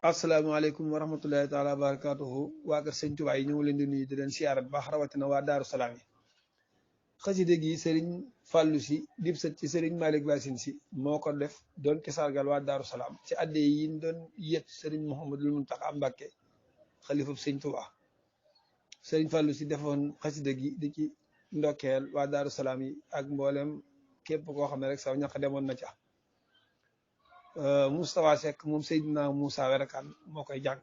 asalaamaaleykum wa rahmatullahi taala wa barakatuhu waa kër sëñ Tuubaa yi ñu ngi leen di nuyu di leen siyaara bu baax rawatina waa Daaru Salaam yi xaside gi sëriñ Fàllu si dib sët ci sëriñ Malick Basin si moo ko def doon ci sargal waa Daaru Salaam ci adde yi ñu doon yët sëriñ Mouhamadul Muntaxa Mbàkke xalifa sëñ Tuubaa sëriñ Fàllu si defoon xaside gi di ci ndokkeel waa Daaru Salaam yi ak mboolem képp koo xam ne rek saw ñaq demoon na ca Moustapha Seck moom Seydina Moussa Werakan moo koy jàng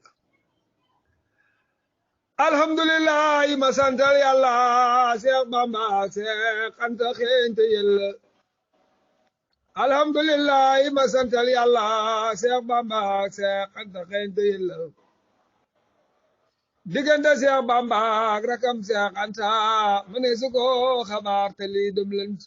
alhamdulilah ma santal yàlla Seex Bamba Seex Anta xeente yella alhamdulilah ma santal yàlla Seex Bamba Seex Anta xeente yella diggante Seex Bamba ak rakam Seex Anta mu ne su ko xabaar te lii dum lënt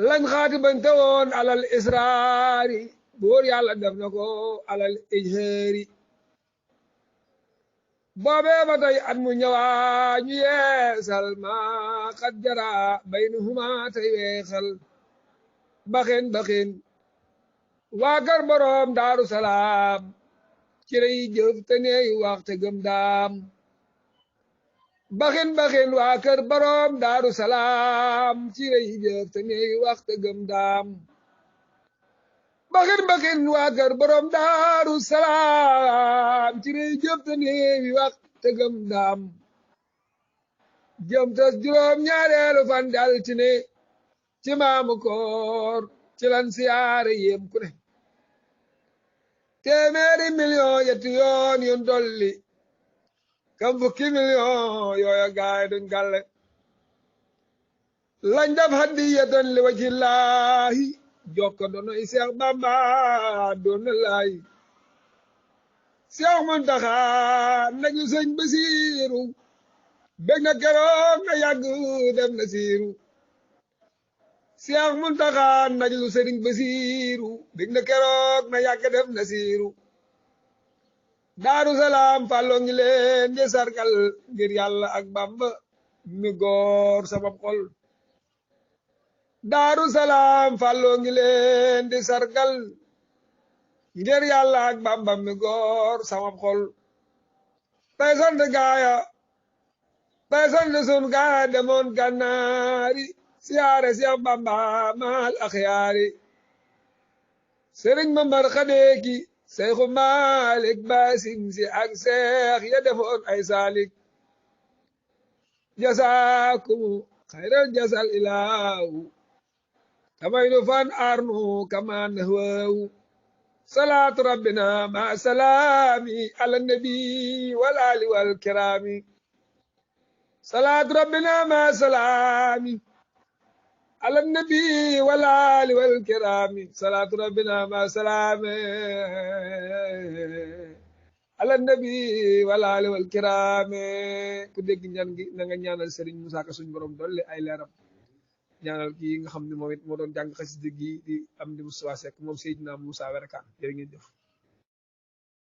lañ xaati bañ tewoon alal israari buur yàlla def na ko alal ijheeri boobee ba tey at mu ñëwaa ñu yeesal ma xat jara baynahuma tey weexal baxin waa kër boroom Daaru Salaam ci lay jëf te neey wax te gëm daam baxin waa kër boroom Daaru Salaam ci lay jëf te neey wax te gëm daam baxin waa kër boroom Daaru Salaam ci lay jëf te neey wax te gëm daam jëm tas juróom ñaareelu fan dal ci ne ci maamu koor ci lan siyaare yéem ku ne téeméeri million yetti yoon yun dolli kam fukki million yooya gaay duñ gàlle lañ def hadiyatan li wajillaahi jokko dono i Seex Bamba doon na laay Seex Muntaxa naju sëñ Basiiru bég na keroog na yàgg dem na siiru Seex Muntaxa naju sëriñ Basiiru bég na keroog na yàgg dem na siiru Daaru Salaam fàlloo ngi leen di sargal ngir yàlla ak Bamba mi góor sabab xol Daaru Salaam fàlloo ngi leen di sargal ngir yàlla ak Bamba mi góor sabab xol tey sant gaaya tey sant sun gaaya demoon gànnaari siyaare Seex Bamba maal axyaari sëriñ Mamar Xadeeki Seexu Malik Basin si ak seex ya defoon ay saalik jasaakumu xayral jasal ilaahu kamay nu fan arnu kama nahwahu salaatu rabbina ma salaami ala nabi wal ali wal kirami salaatu rabbina ma salaami على النبي والآل والكرام صلاة ربنا مع سلام على النبي والآل والكرام ku dégg ñaan gi na nga ñaanal Serigne Moussa Ka suñu borom dolli ay leeram ñaanal kii nga xam ne moom it moo doon jàng xasida gi di am di Moustapha Seck moom Seydina Moussa Werakan jërë ngeen jëf